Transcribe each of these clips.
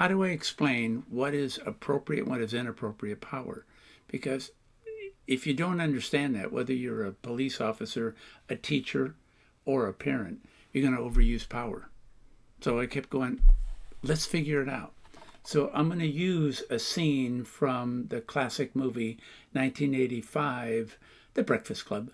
how do I explain what is appropriate and what is inappropriate power? Because if you don't understand that, whether you're a police officer, a teacher, or a parent, you're going to overuse power. So I kept going, let's figure it out. So I'm going to use a scene from the classic movie 1985, The Breakfast Club.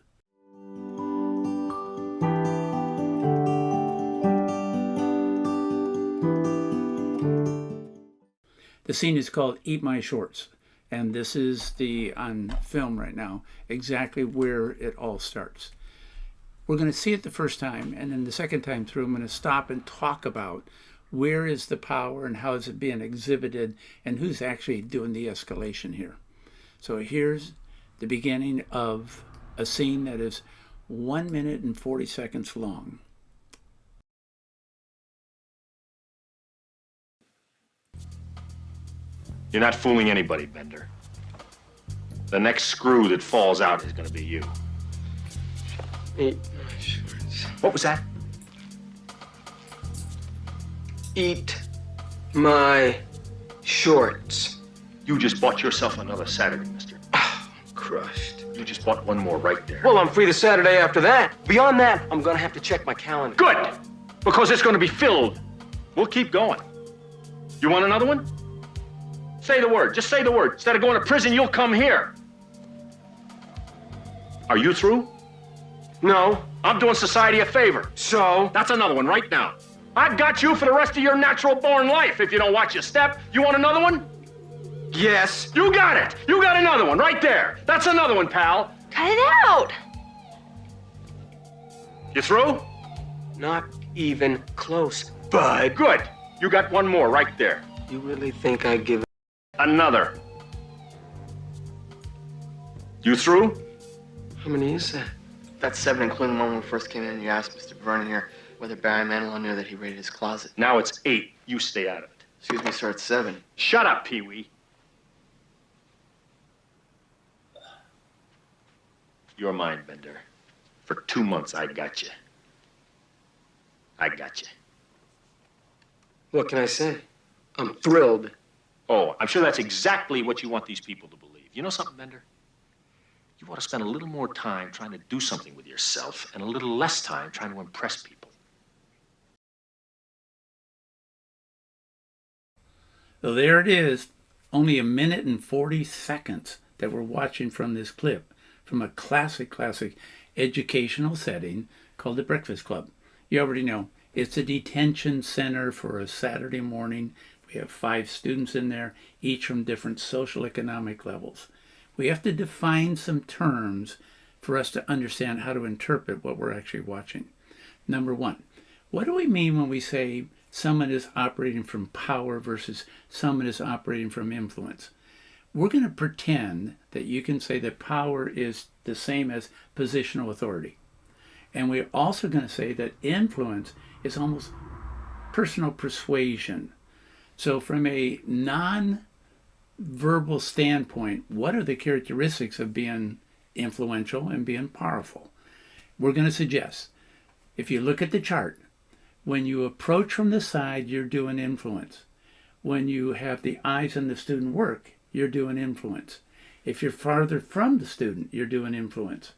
The scene is called Eat My Shorts. And this is on film right now, exactly where it all starts. We're going to see it the first time, and then the second time through, I'm going to stop and talk about where is the power and how is it being exhibited and who's actually doing the escalation here. So here's the beginning of a scene that is 1 minute and 40 seconds long. You're not fooling anybody, Bender. The next screw that falls out is going to be you. Eat my shorts. What was that? Eat my shorts. You just bought yourself another Saturday, mister. Oh, I'm crushed. You just bought one more right there. Well, I'm free the Saturday after that. Beyond that, I'm gonna have to check my calendar. Good! Because it's going to be filled. We'll keep going. You want another one? Say the word. Just say the word. Instead of going to prison, you'll come here. Are you through? No. I'm doing society a favor. So? That's another one right now. I've got you for the rest of your natural-born life if you don't watch your step. You want another one? Yes. You got it. You got another one right there. That's another one, pal. Cut it out. You through? Not even close, bud. Good. You got one more right there. You really think I give Another. You through? How many is that? That's 7, including the one when we first came in and you asked Mr. Vernon here whether Barry Manilow knew that he raided his closet. Now it's 8. You stay out of it. Excuse me, sir, it's 7. Shut up, Pee-wee. You're mine, Bender. For 2 months, I got you. I got you. What can I say? I'm thrilled. Oh, I'm sure that's exactly what you want these people to believe. You know something, Bender? You ought to spend a little more time trying to do something with yourself and a little less time trying to impress people. So there it is, only 1 minute and 40 seconds that we're watching from this clip from a classic educational setting called The Breakfast Club. You already know, it's a detention center for a Saturday morning. We have 5 students in there, each from different social economic levels. We have to define some terms for us to understand how to interpret what we're actually watching. Number 1, what do we mean when we say someone is operating from power versus someone is operating from influence? We're going to pretend that you can say that power is the same as positional authority. And we're also going to say that influence is almost personal persuasion. So from a non-verbal standpoint, what are the characteristics of being influential and being powerful? We're going to suggest, if you look at the chart, when you approach from the side, you're doing influence. When you have the eyes on the student work, you're doing influence. If you're farther from the student, you're doing influence.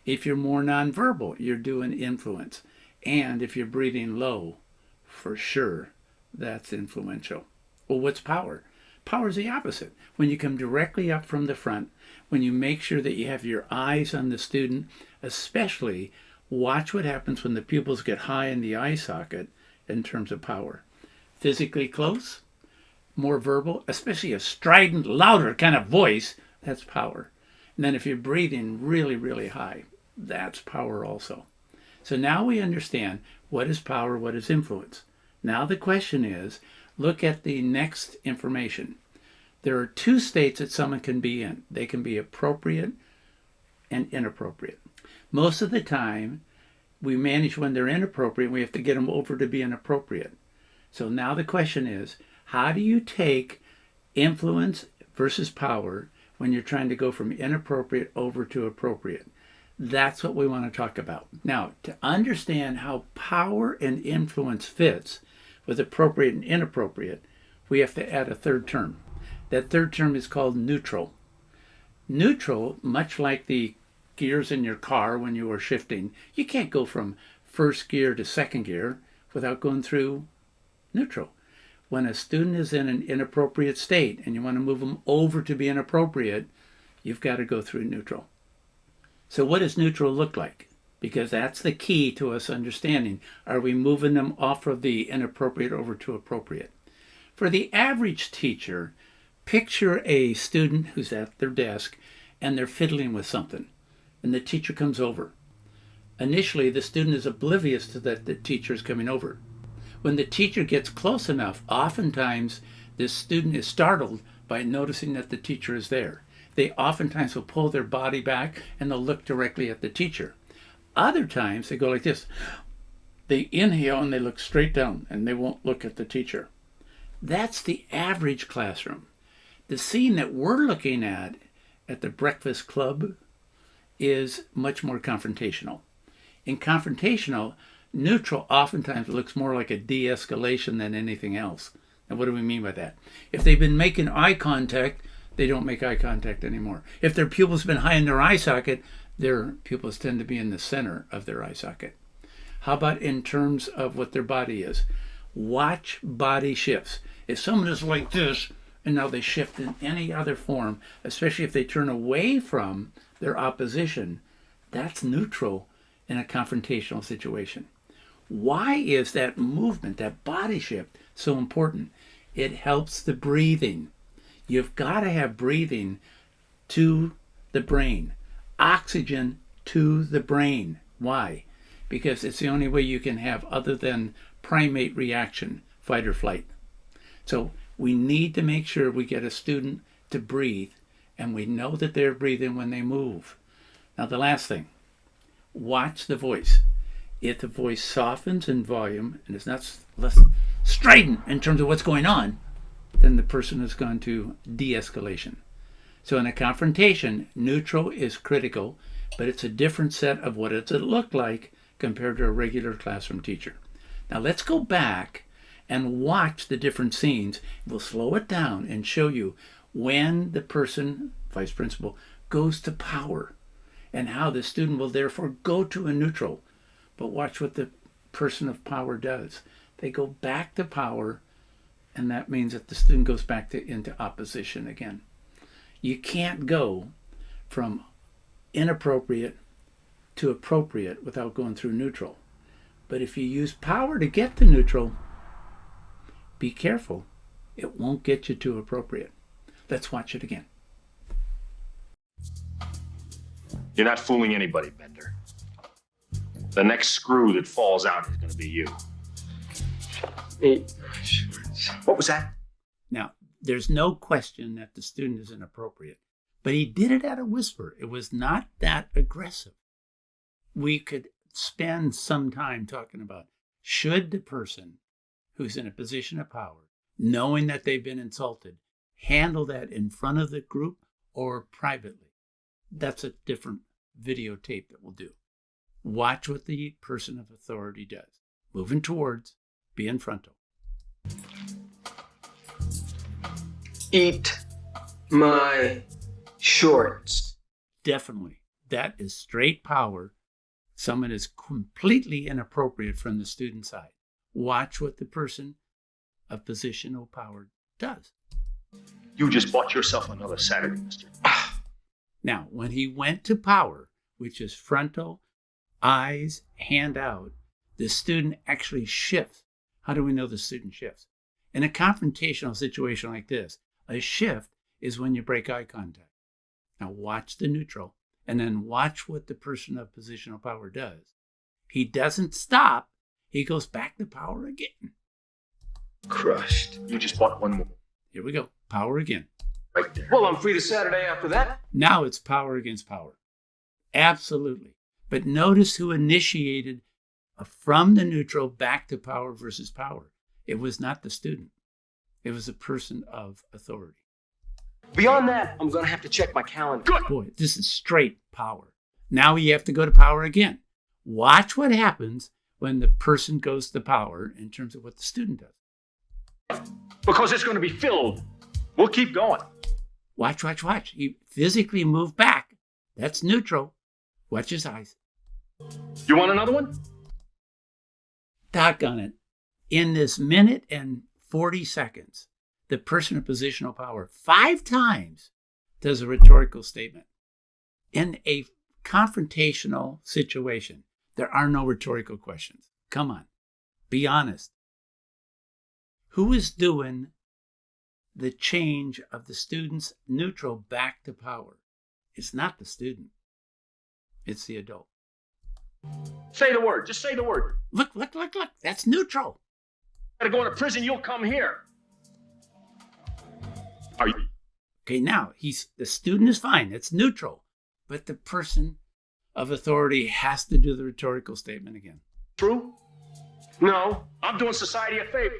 If you're more nonverbal, you're doing influence. And if you're breathing low, for sure, that's influential. Well, what's power? Power is the opposite. When you come directly up from the front, when you make sure that you have your eyes on the student, especially watch what happens when the pupils get high in the eye socket in terms of power. Physically close, more verbal, especially a strident, louder kind of voice, that's power. And then if you're breathing really, really high, that's power also. So now we understand what is power, what is influence. Now the question is, look at the next information. There are 2 states that someone can be in. They can be appropriate and inappropriate. Most of the time, we manage when they're inappropriate, we have to get them over to being appropriate. So now the question is, how do you take influence versus power when you're trying to go from inappropriate over to appropriate? That's what we want to talk about. Now, to understand how power and influence fits with appropriate and inappropriate, we have to add a third term. That third term is called neutral. Neutral, much like the gears in your car when you are shifting, you can't go from first gear to second gear without going through neutral. When a student is in an inappropriate state and you want to move them over to be inappropriate, you've got to go through neutral. So what does neutral look like? Because that's the key to us understanding. Are we moving them off of the inappropriate over to appropriate? For the average teacher, picture a student who's at their desk and they're fiddling with something, and the teacher comes over. Initially, the student is oblivious to that the teacher is coming over. When the teacher gets close enough, oftentimes this student is startled by noticing that the teacher is there. They oftentimes will pull their body back and they'll look directly at the teacher. Other times they go like this. They inhale and they look straight down and they won't look at the teacher. That's the average classroom. The scene that we're looking at the Breakfast Club is much more confrontational. In confrontational, neutral oftentimes looks more like a de-escalation than anything else. And what do we mean by that? If they've been making eye contact, they don't make eye contact anymore. If their pupil's been high in their eye socket, their pupils tend to be in the center of their eye socket. How about in terms of what their body is? Watch body shifts. If someone is like this, and now they shift in any other form, especially if they turn away from their opposition, that's neutral in a confrontational situation. Why is that movement, that body shift, so important? It helps the breathing. You've got to have breathing to the brain, oxygen to the brain. Why? Because it's the only way you can have other than primate reaction, fight or flight. So we need to make sure we get a student to breathe, and we know that they're breathing when they move. Now the last thing, watch the voice. If the voice softens in volume and is not less strident in terms of what's going on, then the person has gone to de-escalation. So in a confrontation, neutral is critical, but it's a different set of what does it look like compared to a regular classroom teacher. Now let's go back and watch the different scenes. We'll slow it down and show you when the person, vice principal, goes to power and how the student will therefore go to a neutral. But watch what the person of power does. They go back to power, and that means that the student goes back into opposition again. You can't go from inappropriate to appropriate without going through neutral. But if you use power to get to neutral, be careful. It won't get you to appropriate. Let's watch it again. You're not fooling anybody, Bender. The next screw that falls out is going to be you. What was that? Now, there's no question that the student is inappropriate, but he did it at a whisper. It was not that aggressive. We could spend some time talking about, should the person who's in a position of power, knowing that they've been insulted, handle that in front of the group or privately? That's a different videotape that we'll do. Watch what the person of authority does. Moving towards, being frontal. Eat my shorts. Definitely. That is straight power. Someone is completely inappropriate from the student side. Watch what the person of positional power does. You just bought yourself another Saturday, mister. Now, when he went to power, which is frontal, eyes, hand out, the student actually shifts. How do we know the student shifts? In a confrontational situation like this, a shift is when you break eye contact. Now watch the neutral, and then watch what the person of positional power does. He doesn't stop. He goes back to power again. Crushed. You just bought one more. Here we go. Power again. Right there. Well, I'm free the Saturday after that. Now it's power against power. Absolutely. But notice who initiated from the neutral back to power versus power. It was not the student. It was a person of authority. Beyond that, I'm going to have to check my calendar. Good. Boy, this is straight power. Now you have to go to power again. Watch what happens when the person goes to power in terms of what the student does. Because it's going to be filled. We'll keep going. Watch, watch, watch. You physically move back. That's neutral. Watch his eyes. You want another one? Doggone it. In this minute and 40 seconds, the person of positional power 5 times does a rhetorical statement. In a confrontational situation, there are no rhetorical questions. Come on. Be honest. Who is doing the change of the student's neutral back to power? It's not the student. It's the adult. Say the word. Just say the word. Look. That's neutral. Gotta go into prison, you'll come here. Are you Okay, now the student is fine. It's neutral. But the person of authority has to do the rhetorical statement again. true? No. I'm doing society a favor.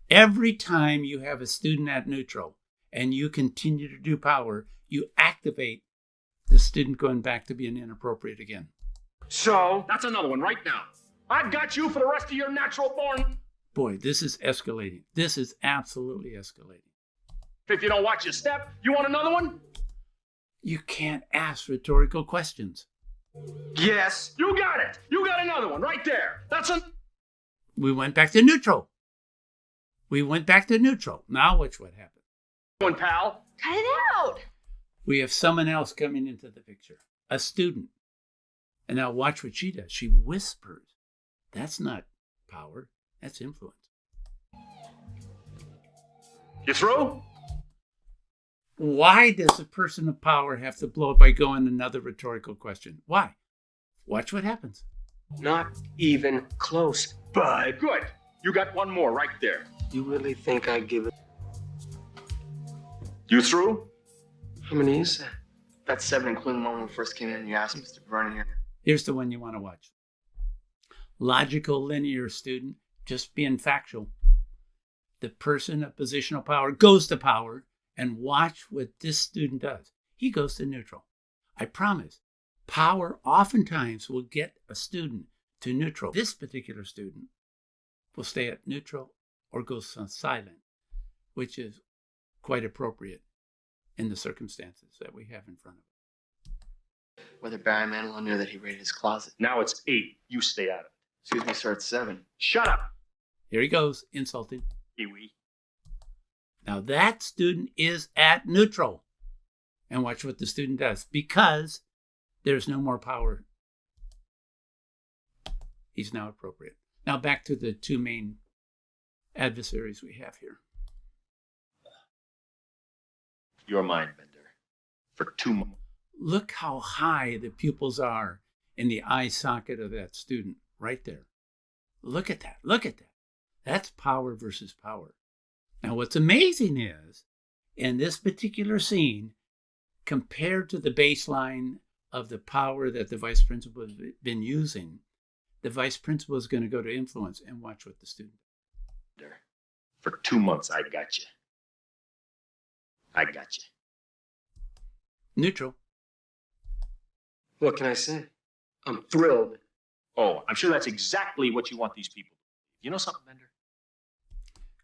Every time you have a student at neutral and you continue to do power, you activate the student going back to being inappropriate again. So? That's another one right now. I've got you for the rest of your natural born. Boy, this is escalating. This is absolutely escalating. If you don't watch your step, you want another one? You can't ask rhetorical questions. Yes. You got it. You got another one right there. That's a... We went back to neutral. Now watch what happened. one, pal. Cut it out. We have someone else coming into the picture, a student. And now watch what she does. She whispers. That's not power. That's influence. You through? Why does a person of power have to blow it by going another rhetorical question? Why? Watch what happens. Not even close. But good. You got one more right there. You really think I give it? You through? How many is that? That's 7, including the one when we first came in and you asked Mr. Vernon here. Here's the one you want to watch. Logical, linear student, just being factual. The person of positional power goes to power, and watch what this student does. He goes to neutral. I promise, power oftentimes will get a student to neutral. This particular student will stay at neutral or go silent, which is quite appropriate in the circumstances that we have in front of us. Whether Barry Manilow knew that he raided his closet. Now it's 8. You stay out of it. Excuse me, sir, it's 7. Shut up, Here he goes, insulting. Pee-wee. Now that student is at neutral. And watch what the student does, because there's no more power. He's now appropriate. Now back to the 2 main adversaries we have here. Your mind bender. For 2 months. Look how high the pupils are in the eye socket of that student right there. Look at that. That's power versus power. Now, what's amazing is, in this particular scene, compared to the baseline of the power that the vice principal has been using, the vice principal is going to go to influence, and watch what the student does. For 2 months, I got you. Neutral. What can I say? I'm thrilled. Oh, I'm sure that's exactly what you want these people to believe. You know something, Bender?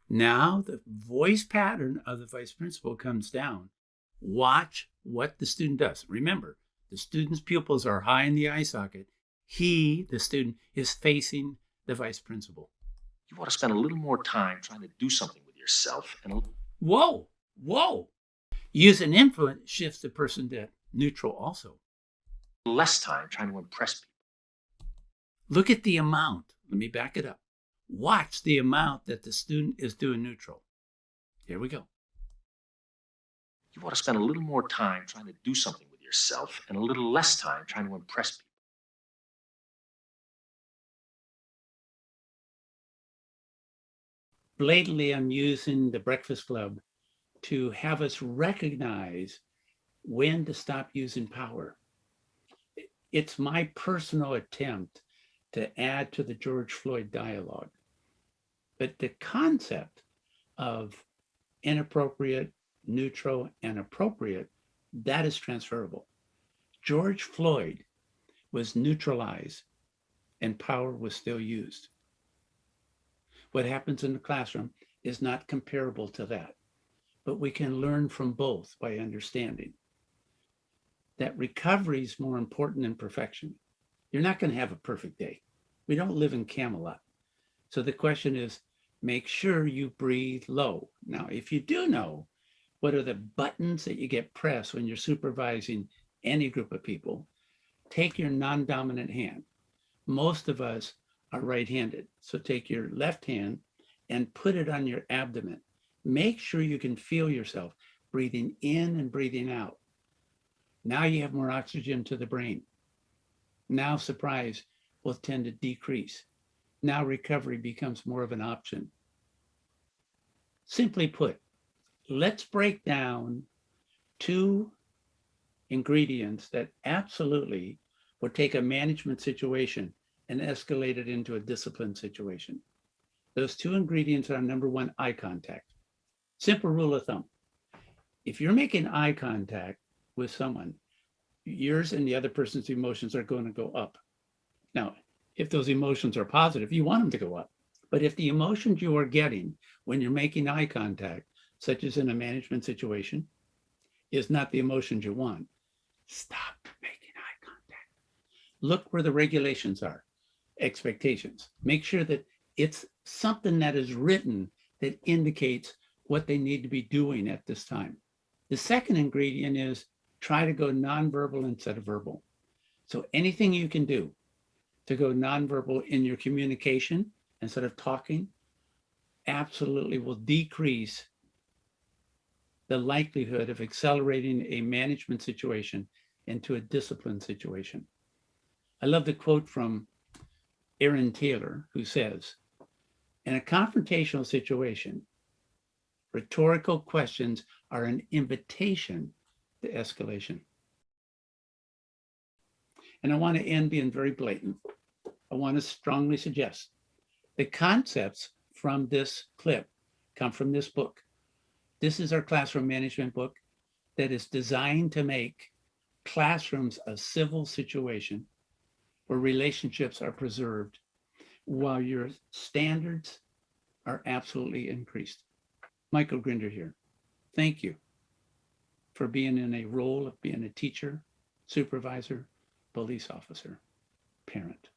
Now the voice pattern of the vice principal comes down. Watch what the student does. Remember, the student's pupils are high in the eye socket. He, the student, is facing the vice principal. You ought to spend a little more time trying to do something with yourself and Whoa. Use an influence shifts the person to neutral also. less time trying to impress people. Look at the amount. Let me back it up. Watch the amount that the student is doing neutral. Here we go. You ought to spend a little more time trying to do something with yourself and a little less time trying to impress people. Blatantly, I'm using the Breakfast Club to have us recognize when to stop using power. It's my personal attempt to add to the George Floyd dialogue. But the concept of inappropriate, neutral, and appropriate, that is transferable. George Floyd was neutralized and power was still used. What happens in the classroom is not comparable to that. But we can learn from both by understanding that recovery is more important than perfection. You're not going to have a perfect day. We don't live in Camelot. So the question is, make sure you breathe low. Now, if you do know what are the buttons that you get pressed when you're supervising any group of people, take your non-dominant hand. Most of us are right-handed. So take your left hand and put it on your abdomen. Make sure you can feel yourself breathing in and breathing out. Now you have more oxygen to the brain. Now surprise will tend to decrease. Now recovery becomes more of an option. Simply put, let's break down 2 ingredients that absolutely would take a management situation and escalate it into a discipline situation. Those 2 ingredients are, number 1, eye contact. Simple rule of thumb. If you're making eye contact with someone, yours and the other person's emotions are going to go up. Now, if those emotions are positive, you want them to go up. But if the emotions you are getting when you're making eye contact, such as in a management situation, is not the emotions you want, stop making eye contact. Look where the regulations are, expectations. Make sure that it's something that is written that indicates what they need to be doing at this time. The second ingredient is try to go nonverbal instead of verbal. So anything you can do to go nonverbal in your communication instead of talking absolutely will decrease the likelihood of accelerating a management situation into a discipline situation. I love the quote from Aaron Taylor, who says, in a confrontational situation, rhetorical questions are an invitation to escalation. And I want to end being very blatant. I want to strongly suggest the concepts from this clip come from this book. This is our classroom management book that is designed to make classrooms a civil situation where relationships are preserved while your standards are absolutely increased. Michael Grinder here. Thank you for being in a role of being a teacher, supervisor, police officer, parent.